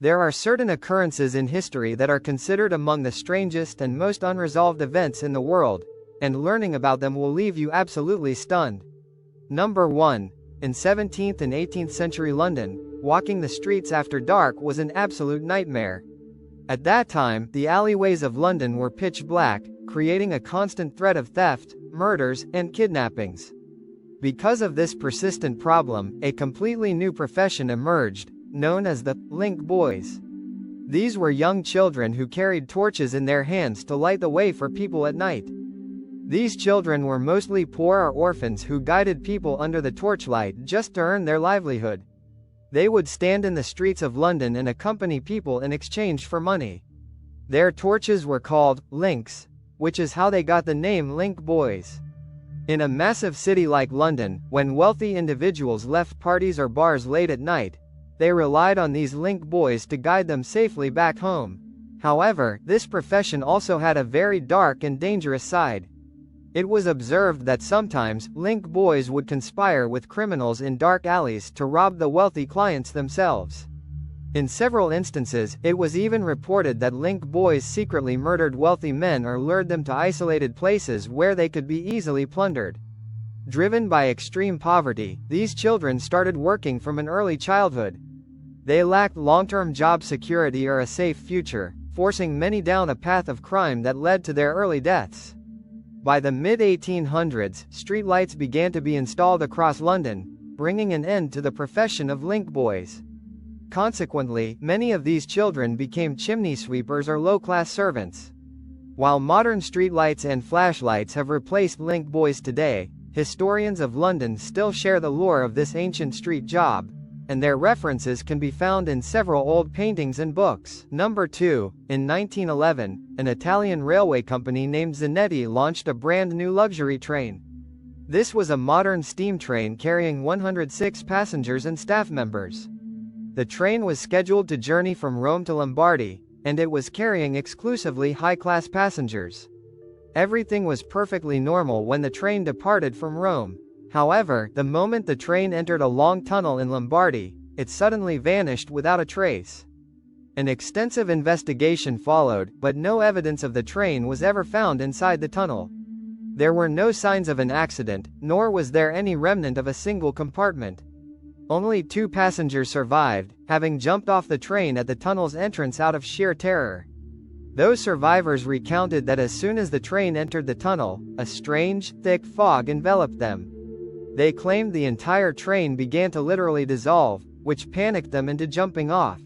There are certain occurrences in history that are considered among the strangest and most unresolved events in the world, and learning about them will leave you absolutely stunned. Number 1. In 17th and 18th century London, walking the streets after dark was an absolute nightmare. At that time, the alleyways of London were pitch black, creating a constant threat of theft, murders, and kidnappings. Because of this persistent problem, a completely new profession emerged, known as the link boys. These were young children who carried torches in their hands to light the way for people at night. These children were mostly poor or orphans who guided people under the torchlight just to earn their livelihood. They would stand in the streets of London and accompany people in exchange for money. Their torches were called links, which is how they got the name Link Boys. In a massive city like London, when wealthy individuals left parties or bars late at night, they relied on these link boys to guide them safely back home. However, this profession also had a very dark and dangerous side. It was observed that sometimes, link boys would conspire with criminals in dark alleys to rob the wealthy clients themselves. In several instances, it was even reported that link boys secretly murdered wealthy men or lured them to isolated places where they could be easily plundered. Driven by extreme poverty, these children started working from an early childhood. They lacked long-term job security or a safe future, forcing many down a path of crime that led to their early deaths. By the mid-1800s, streetlights began to be installed across London, bringing an end to the profession of link boys. Consequently, many of these children became chimney sweepers or low-class servants. While modern streetlights and flashlights have replaced link boys today, historians of London still share the lore of this ancient street job, and their references can be found in several old paintings and books. Number 2. In 1911, an Italian railway company named Zanetti launched a brand new luxury train. This was a modern steam train carrying 106 passengers and staff members. The train was scheduled to journey from Rome to Lombardy, and it was carrying exclusively high-class passengers. Everything was perfectly normal when the train departed from Rome. However, the moment the train entered a long tunnel in Lombardy, it suddenly vanished without a trace. An extensive investigation followed, but no evidence of the train was ever found inside the tunnel. There were no signs of an accident, nor was there any remnant of a single compartment. Only 2 passengers survived, having jumped off the train at the tunnel's entrance out of sheer terror. Those survivors recounted that as soon as the train entered the tunnel, a strange, thick fog enveloped them. They claimed the entire train began to literally dissolve, which panicked them into jumping off.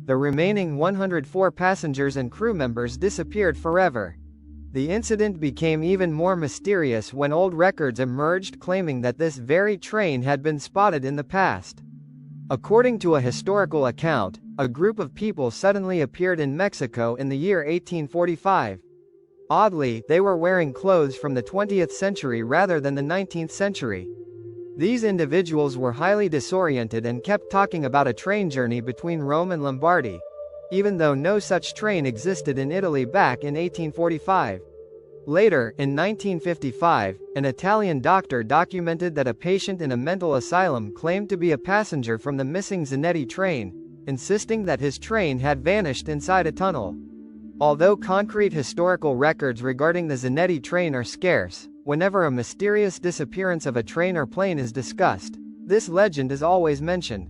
The remaining 104 passengers and crew members disappeared forever. The incident became even more mysterious when old records emerged claiming that this very train had been spotted in the past. According to a historical account, a group of people suddenly appeared in Mexico in the year 1845. Oddly, they were wearing clothes from the 20th century rather than the 19th century. These individuals were highly disoriented and kept talking about a train journey between Rome and Lombardy, even though no such train existed in Italy back in 1845. Later, in 1955, an Italian doctor documented that a patient in a mental asylum claimed to be a passenger from the missing Zanetti train, insisting that his train had vanished inside a tunnel. Although concrete historical records regarding the Zanetti train are scarce, whenever a mysterious disappearance of a train or plane is discussed, this legend is always mentioned.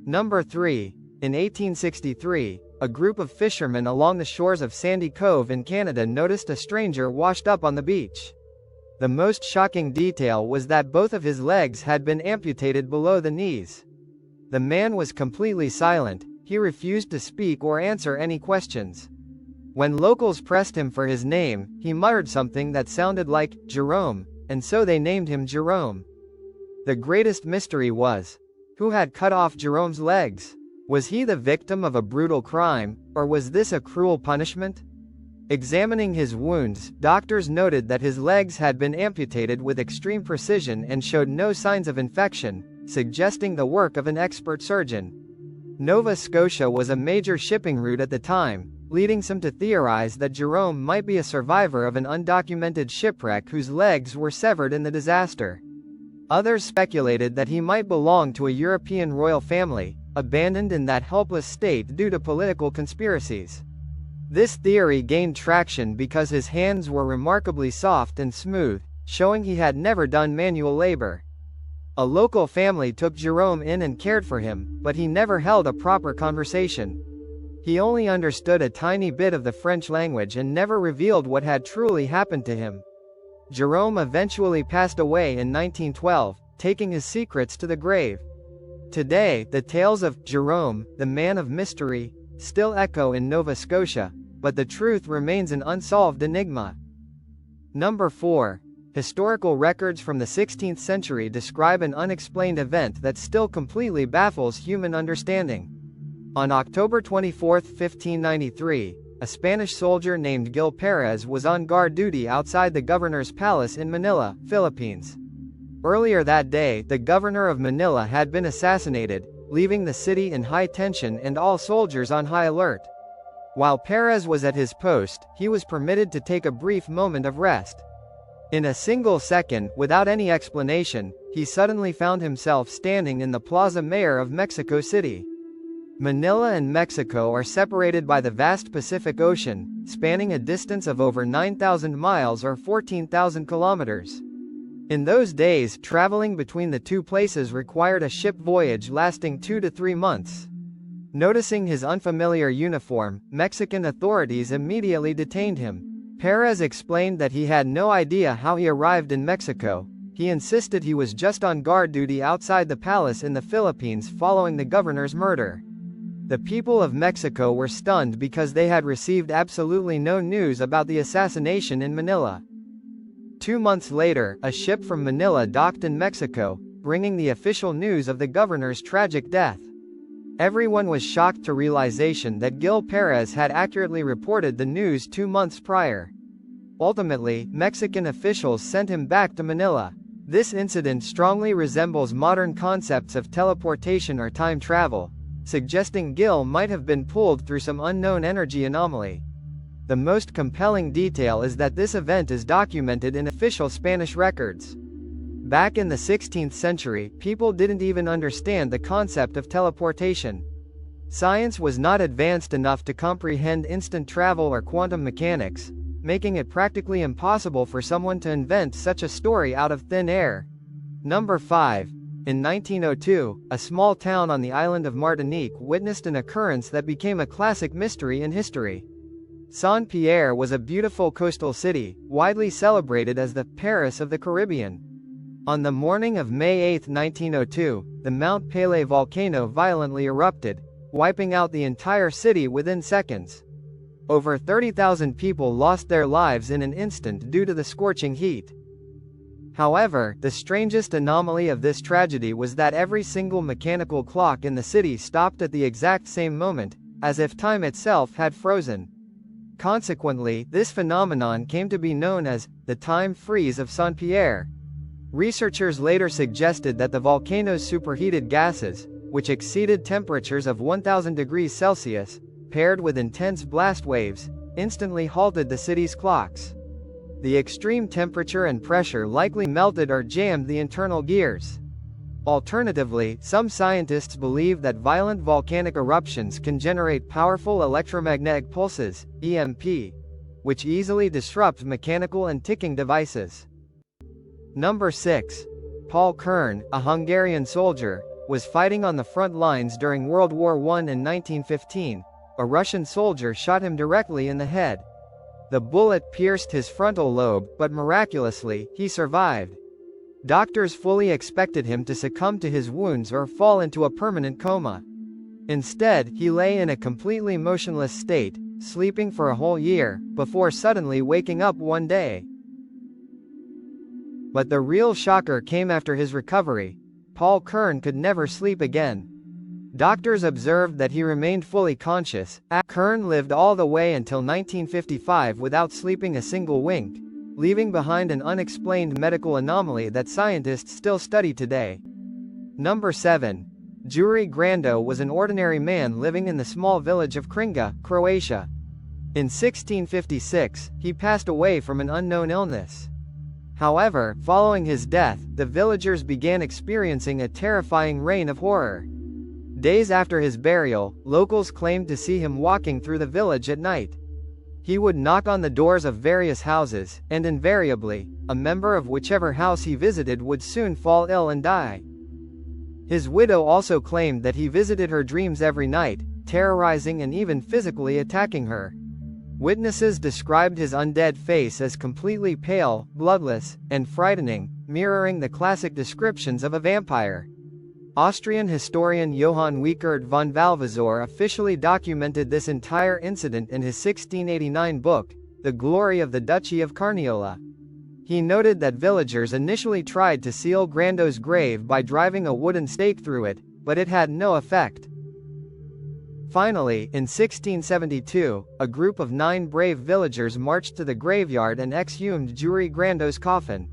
Number 3. In 1863, a group of fishermen along the shores of Sandy Cove in Canada noticed a stranger washed up on the beach. The most shocking detail was that both of his legs had been amputated below the knees. The man was completely silent, he refused to speak or answer any questions. When locals pressed him for his name, he muttered something that sounded like Jerome, and so they named him Jerome. The greatest mystery was, who had cut off Jerome's legs? Was he the victim of a brutal crime, or was this a cruel punishment? Examining his wounds, doctors noted that his legs had been amputated with extreme precision and showed no signs of infection, suggesting the work of an expert surgeon. Nova Scotia was a major shipping route at the time, leading some to theorize that Jerome might be a survivor of an undocumented shipwreck whose legs were severed in the disaster. Others speculated that he might belong to a European royal family, abandoned in that helpless state due to political conspiracies. This theory gained traction because his hands were remarkably soft and smooth, showing he had never done manual labor. A local family took Jerome in and cared for him, but he never held a proper conversation. He only understood a tiny bit of the French language and never revealed what had truly happened to him. Jerome eventually passed away in 1912, taking his secrets to the grave. Today, the tales of Jerome, the man of mystery, still echo in Nova Scotia, but the truth remains an unsolved enigma. Number 4. Historical records from the 16th century describe an unexplained event that still completely baffles human understanding. On October 24, 1593, a Spanish soldier named Gil Pérez was on guard duty outside the governor's palace in Manila, Philippines. Earlier that day, the governor of Manila had been assassinated, leaving the city in high tension and all soldiers on high alert. While Pérez was at his post, he was permitted to take a brief moment of rest. In a single second, without any explanation, he suddenly found himself standing in the Plaza Mayor of Mexico City. Manila and Mexico are separated by the vast Pacific Ocean, spanning a distance of over 9,000 miles or 14,000 kilometers. In those days, traveling between the two places required a ship voyage lasting 2 to 3 months. Noticing his unfamiliar uniform, Mexican authorities immediately detained him. Pérez explained that he had no idea how he arrived in Mexico. He insisted he was just on guard duty outside the palace in the Philippines following the governor's murder. The people of Mexico were stunned because they had received absolutely no news about the assassination in Manila. 2 months later, a ship from Manila docked in Mexico, bringing the official news of the governor's tragic death. Everyone was shocked to realization that Gil Pérez had accurately reported the news 2 months prior. Ultimately, Mexican officials sent him back to Manila. This incident strongly resembles modern concepts of teleportation or time travel, suggesting Gil might have been pulled through some unknown energy anomaly. The most compelling detail is that this event is documented in official Spanish records. Back in the 16th century, people didn't even understand the concept of teleportation. Science was not advanced enough to comprehend instant travel or quantum mechanics, making it practically impossible for someone to invent such a story out of thin air. Number 5. In 1902, a small town on the island of Martinique witnessed an occurrence that became a classic mystery in history. Saint-Pierre was a beautiful coastal city, widely celebrated as the Paris of the Caribbean. On the morning of May 8, 1902, the Mount Pélé volcano violently erupted, wiping out the entire city within seconds. Over 30,000 people lost their lives in an instant due to the scorching heat. However, the strangest anomaly of this tragedy was that every single mechanical clock in the city stopped at the exact same moment, as if time itself had frozen. Consequently, this phenomenon came to be known as the time freeze of Saint-Pierre. Researchers later suggested that the volcano's superheated gases, which exceeded temperatures of 1,000 degrees Celsius, paired with intense blast waves, instantly halted the city's clocks. The extreme temperature and pressure likely melted or jammed the internal gears. Alternatively, some scientists believe that violent volcanic eruptions can generate powerful electromagnetic pulses, EMP, which easily disrupt mechanical and ticking devices. Number 6. Paul Kern, a Hungarian soldier, was fighting on the front lines during World War I in 1915. A Russian soldier shot him directly in the head. The bullet pierced his frontal lobe, but miraculously, he survived. Doctors fully expected him to succumb to his wounds or fall into a permanent coma. Instead, he lay in a completely motionless state, sleeping for a whole year, before suddenly waking up one day. But the real shocker came after his recovery. Paul Kern could never sleep again. Doctors observed that he remained fully conscious. Kern lived all the way until 1955 without sleeping a single wink, leaving behind an unexplained medical anomaly that scientists still study today. Number 7. Jure Grando was an ordinary man living in the small village of Kringa, Croatia. In 1656, he passed away from an unknown illness. However, following his death, the villagers began experiencing a terrifying reign of horror. Days after his burial, locals claimed to see him walking through the village at night. He would knock on the doors of various houses, and invariably, a member of whichever house he visited would soon fall ill and die. His widow also claimed that he visited her dreams every night, terrorizing and even physically attacking her. Witnesses described his undead face as completely pale, bloodless, and frightening, mirroring the classic descriptions of a vampire. Austrian historian Johann Wiechert von Valvasor officially documented this entire incident in his 1689 book, The Glory of the Duchy of Carniola. He noted that villagers initially tried to seal Grando's grave by driving a wooden stake through it, but it had no effect. Finally, in 1672, a group of 9 brave villagers marched to the graveyard and exhumed Jure Grando's coffin.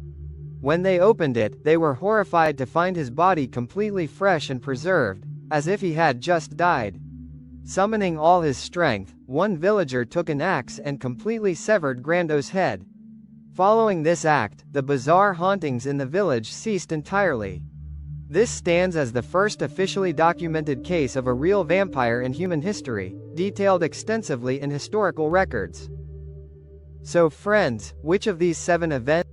When they opened it, they were horrified to find his body completely fresh and preserved, as if he had just died. Summoning all his strength, one villager took an axe and completely severed Grando's head. Following this act, the bizarre hauntings in the village ceased entirely. This stands as the first officially documented case of a real vampire in human history, detailed extensively in historical records. So friends, which of these 7 events